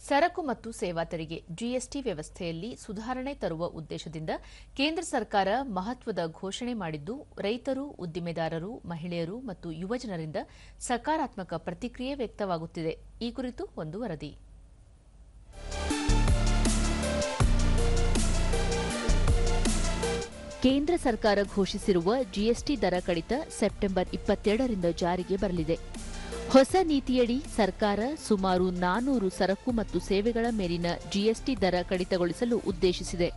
ಸರಕು ಮತ್ತು ಸೇವಾ ತೆರಿಗೆ ಜಿಎಸ್ಟಿ ವ್ಯವಸ್ಥೆಯಲ್ಲಿ ಸುಧಾರಣೆ ತರುವ ಉದ್ದೇಶದಿಂದ ಕೇಂದ್ರ ಸರ್ಕಾರ ಮಹತ್ವದ ಘೋಷಣೆ ಮಾಡಿದ್ದು ರೈತರು, ಉದ್ದಿಮೆದಾರರು, ಮಹಿಳೆಯರು ಮತ್ತು ಯುವಜನರಿಂದ ಸಕಾರಾತ್ಮಕ ಪ್ರತಿಕ್ರಿಯೆ ವ್ಯಕ್ತವಾಗುತ್ತಿದೆ. ಈ ಕುರಿತು ಒಂದು ವರದಿ. ಕೇಂದ್ರ ಸರ್ಕಾರ ಘೋಷಿಸಿರುವ ಜಿಎಸ್ಟಿ ದರ ಕಡಿತ ಸೆಪ್ಟೆಂಬರ್ 22ರಿಂದ ಜಾರಿಗೆ ಬರಲಿದೆ. ಹೊಸ ನೀತಿಯಡಿ ಸರ್ಕಾರ ಸುಮಾರು 400 ಸರಕು ಮತ್ತು ಸೇವೆಗಳ ಮೇಲಿನ ಜಿಎಸ್ಟಿ ದರ ಕಡಿತಗೊಳಿಸಲು ಉದ್ದೇಶಿಸಿದೆ.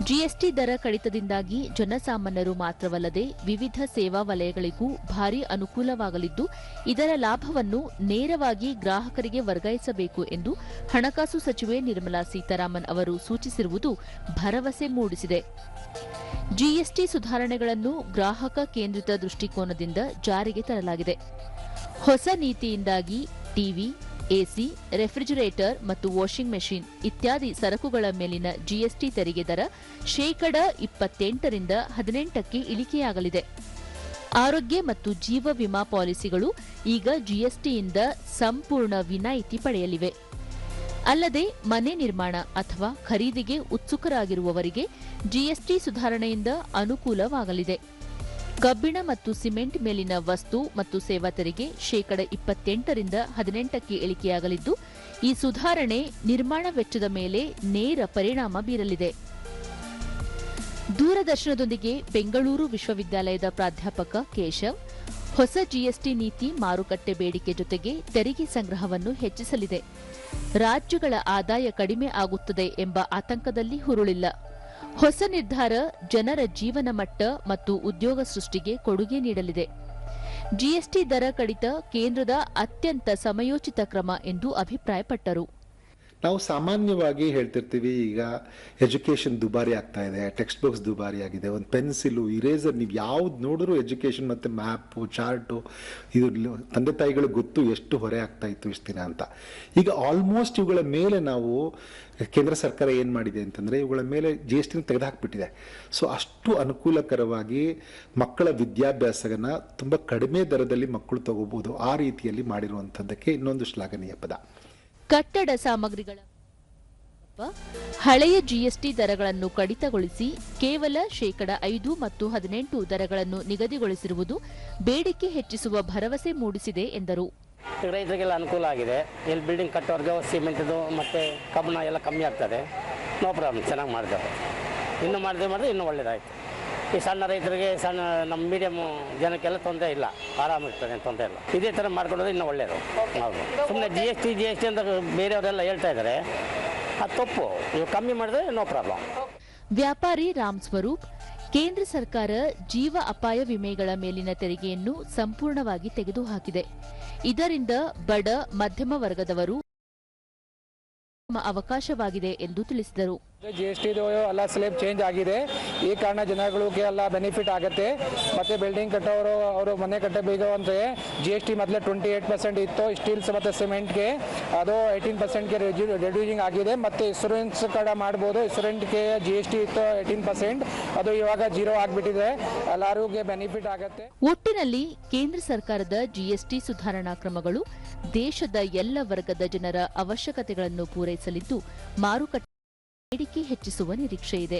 ಜಿಎಸ್ಟಿ ದರ ಕಡಿತದಿಂದಾಗಿ ಜನಸಾಮಾನ್ಯರು ಮಾತ್ರವಲ್ಲದೆ ವಿವಿಧ ಸೇವಾ ವಲಯಗಳಿಗೂ ಭಾರೀ ಅನುಕೂಲವಾಗಲಿದ್ದು, ಇದರ ಲಾಭವನ್ನು ನೇರವಾಗಿ ಗ್ರಾಹಕರಿಗೆ ವರ್ಗಾಯಿಸಬೇಕು ಎಂದು ಹಣಕಾಸು ಸಚಿವೆ ನಿರ್ಮಲಾ ಸೀತಾರಾಮನ್ ಅವರು ಸೂಚಿಸಿರುವುದು ಭರವಸೆ ಮೂಡಿಸಿದೆ. ಜಿಎಸ್ಟಿ ಸುಧಾರಣೆಗಳನ್ನು ಗ್ರಾಹಕ ಕೇಂದ್ರಿತ ದೃಷ್ಟಿಕೋನದಿಂದ ಜಾರಿಗೆ ತರಲಾಗಿದೆ. ಹೊಸ ನೀತಿಯಿಂದಾಗಿ ಟಿವಿ, ಎಸಿ, ರೆಫ್ರಿಜರೇಟರ್ ಮತ್ತು ವಾಷಿಂಗ್ ಮೆಷಿನ್ ಇತ್ಯಾದಿ ಸರಕುಗಳ ಮೇಲಿನ ಜಿಎಸ್ಟಿ ತೆರಿಗೆ ದರ ಶೇಕಡಾ 28ರಿಂದ 18ಕ್ಕೆ ಇಳಿಕೆಯಾಗಲಿದೆ. ಆರೋಗ್ಯ ಮತ್ತು ಜೀವ ವಿಮಾ ಪಾಲಿಸಿಗಳು ಈಗ ಜಿಎಸ್ಟಿಯಿಂದ ಸಂಪೂರ್ಣ ವಿನಾಯಿತಿ ಪಡೆಯಲಿವೆ. ಅಲ್ಲದೆ ಮನೆ ನಿರ್ಮಾಣ ಅಥವಾ ಖರೀದಿಗೆ ಉತ್ಸುಕರಾಗಿರುವವರಿಗೆ ಜಿಎಸ್ಟಿ ಸುಧಾರಣೆಯಿಂದ ಅನುಕೂಲವಾಗಲಿದೆ. ಕಬ್ಬಿಣ ಮತ್ತು ಸಿಮೆಂಟ್ ಮೇಲಿನ ವಸ್ತು ಮತ್ತು ಸೇವಾ ತೆರಿಗೆ ಶೇಕಡ 28ರಿಂದ 18ಕ್ಕೆ ಇಳಿಕೆಯಾಗಲಿದ್ದು, ಈ ಸುಧಾರಣೆ ನಿರ್ಮಾಣ ವೆಚ್ಚದ ಮೇಲೆ ನೇರ ಪರಿಣಾಮ ಬೀರಲಿದೆ. ದೂರದರ್ಶನದೊಂದಿಗೆ ಬೆಂಗಳೂರು ವಿಶ್ವವಿದ್ಯಾಲಯದ ಪ್ರಾಧ್ಯಾಪಕ ಕೇಶವ್, ಹೊಸ ಜಿಎಸ್ಟಿ ನೀತಿ ಮಾರುಕಟ್ಟೆ ಬೇಡಿಕೆ ಜೊತೆಗೆ ತೆರಿಗೆ ಸಂಗ್ರಹವನ್ನು ಹೆಚ್ಚಿಸಲಿದೆ. ರಾಜ್ಯಗಳ ಆದಾಯ ಕಡಿಮೆ ಆಗುತ್ತದೆ ಎಂಬ ಆತಂಕದಲ್ಲಿ ಹುರುಳಿಲ್ಲ. ಹೊಸ ನಿರ್ಧಾರ ಜನರ ಜೀವನ ಮಟ್ಟ ಮತ್ತು ಉದ್ಯೋಗ ಸೃಷ್ಟಿಗೆ ಕೊಡುಗೆ ನೀಡಲಿದೆ. ಜಿಎಸ್ಟಿ ದರ ಕಡಿತ ಕೇಂದ್ರದ ಅತ್ಯಂತ ಸಮಯೋಚಿತ ಕ್ರಮ ಎಂದು ಅಭಿಪ್ರಾಯಪಟ್ಟರು. ನಾವು ಸಾಮಾನ್ಯವಾಗಿ ಹೇಳ್ತಿರ್ತೀವಿ, ಈಗ ಎಜುಕೇಷನ್ ದುಬಾರಿ ಆಗ್ತಾ ಇದೆ, ಟೆಕ್ಸ್ಟ್ ಬುಕ್ಸ್ ದುಬಾರಿ ಆಗಿದೆ, ಒಂದು ಪೆನ್ಸಿಲು, ಇರೇಸರ್, ನೀವು ಯಾವ್ದು ನೋಡಿದ್ರು ಎಜುಕೇಷನ್ ಮತ್ತು ಮ್ಯಾಪು, ಚಾರ್ಟು, ಇದು ತಂದೆ ತಾಯಿಗಳು ಗೊತ್ತು ಎಷ್ಟು ಹೊರೆ ಆಗ್ತಾ ಇತ್ತು ಇಷ್ಟು ದಿನ ಅಂತ. ಈಗ ಆಲ್ಮೋಸ್ಟ್ ಇವುಗಳ ಮೇಲೆ ನಾವು ಕೇಂದ್ರ ಸರ್ಕಾರ ಏನು ಮಾಡಿದೆ ಅಂತಂದರೆ ಇವುಗಳ ಮೇಲೆ GST ತೆಗೆದುಹಾಕ್ಬಿಟ್ಟಿದೆ. ಸೊ ಅಷ್ಟು ಅನುಕೂಲಕರವಾಗಿ ಮಕ್ಕಳ ವಿದ್ಯಾಭ್ಯಾಸನ ತುಂಬ ಕಡಿಮೆ ದರದಲ್ಲಿ ಮಕ್ಕಳು ತಗೋಬಹುದು. ಆ ರೀತಿಯಲ್ಲಿ ಮಾಡಿರುವಂಥದ್ದಕ್ಕೆ ಇನ್ನೊಂದು ಶ್ಲಾಘನೀಯ ಪದ. ಕಟ್ಟಡ ಸಾಮಗ್ರಿಗಳ ಹಳೆಯ ಜಿಎಸ್ಟಿ ದರಗಳನ್ನು ಕಡಿತಗೊಳಿಸಿ ಕೇವಲ ಶೇಕಡ 5 ಮತ್ತು 18 ದರಗಳನ್ನು ನಿಗದಿಗೊಳಿಸಿರುವುದು ಬೇಡಿಕೆ ಹೆಚ್ಚಿಸುವ ಭರವಸೆ ಮೂಡಿಸಿದೆ ಎಂದರು. ರೈತರಿಗೆಲ್ಲ ಅನುಕೂಲ ಆಗಿದೆ. ಇಲ್ಲಿ ಬಿಲ್ಡಿಂಗ್ ಕಟ್ಟೋರ್ಗೆ ಸಿಮೆಂಟ್ದು ಮತ್ತು ಕಬ್ಬಣ ಎಲ್ಲ ಕಮ್ಮಿ ಆಗ್ತದೆ. ನೋ ಪ್ರಾಬ್ಲಮ್, ಚೆನ್ನಾಗಿ ಮಾಡಿದ್ದಾರೆ. ಇನ್ನೂ ಮಾಡಿದ್ರೆ ಇನ್ನೂ ಒಳ್ಳೆಯದಾಯಿತು. ಈ ಸಣ್ಣ ರೈತರಿಗೆ, ಸಣ್ಣ ನಮ್ಮ ಮೀಡಿಯಮ್ ಜನಕ್ಕೆಲ್ಲ ತೊಂದರೆ ಇಲ್ಲ, ಆರಾಮಿರ್ತದೆ, ತೊಂದರೆ ಇಲ್ಲ. ಇದೇ ಥರ ಮಾಡ್ಕೊಂಡ್ರೆ ಇನ್ನೂ ಒಳ್ಳೆಯದು. ಹೌದು, ಸುಮ್ಮನೆ ಜಿ ಎಸ್ ಟಿ ಅಂತ ಬೇರೆಯವರೆಲ್ಲ ಹೇಳ್ತಾ ಇದ್ದಾರೆ, ಅದು ತಪ್ಪು. ಇವು ಕಮ್ಮಿ ಮಾಡಿದ್ರೆ ನೋ ಪ್ರಾಬ್ಲಮ್. ವ್ಯಾಪಾರಿ ರಾಮ್ ಸ್ವರೂಪ್, ಕೇಂದ್ರ ಸರ್ಕಾರ ಜೀವ ಅಪಾಯ ವಿಮೆಗಳ ಮೇಲಿನ ತೆರಿಗೆಯನ್ನು ಸಂಪೂರ್ಣವಾಗಿ ತೆಗೆದುಹಾಕಿದೆ. ಇದರಿಂದ ಬಡ ಮಧ್ಯಮ ವರ್ಗದವರು ಅವಕಾಶವಾಗಿದೆ ಎಂದು ತಿಳಿಸಿದರು. GST ಎಲ್ಲ ಸ್ಲೇಬ್ ಚೇಂಜ್ ಆಗಿದೆ. ಈ ಕಾರಣ ಜನಗಳಿಗೆ ಎಲ್ಲ ಬೆನಿಫಿಟ್ ಆಗುತ್ತೆ. ಮತ್ತೆ ಬಿಲ್ಡಿಂಗ್ ಕಟ್ಟೋರು ಅವರು ಮನೆ ಕಟ್ಟಬೇಕು ಅಂದರೆ GST ಮೊದಲೇ 28% ಇತ್ತು ಸ್ಟೀಲ್ಸ್ ಮತ್ತು ಸಿಮೆಂಟ್ಗೆ, ಅದು 18%ಗೆ ರೆಡ್ಯೂಸಿಂಗ್ ಆಗಿದೆ. ಮತ್ತು ಇನ್ಸೂರೆನ್ಸ್ ಕಡೆ ಮಾಡ್ಬೋದು. ಇನ್ಸೂರೆನ್ಸ್ಗೆ GST ಇತ್ತು 18%, ಅದು ಇವಾಗ 0 ಆಗಿಬಿಟ್ಟಿದೆ. ಎಲ್ಲರಿಗೂ ಬೆನಿಫಿಟ್ ಆಗುತ್ತೆ. ಒಟ್ಟಿನಲ್ಲಿ ಕೇಂದ್ರ ಸರ್ಕಾರದ GST ಸುಧಾರಣಾ ಕ್ರಮಗಳು ದೇಶದ ಎಲ್ಲ ವರ್ಗದ ಜನರ ಅವಶ್ಯಕತೆಗಳನ್ನು ಪೂರೈಸಲಿದ್ದು, ಮಾರುಕಟ್ಟೆ ಬೇಡಿಕೆ ಹೆಚ್ಚಿಸುವ ನಿರೀಕ್ಷೆಯಿದೆ.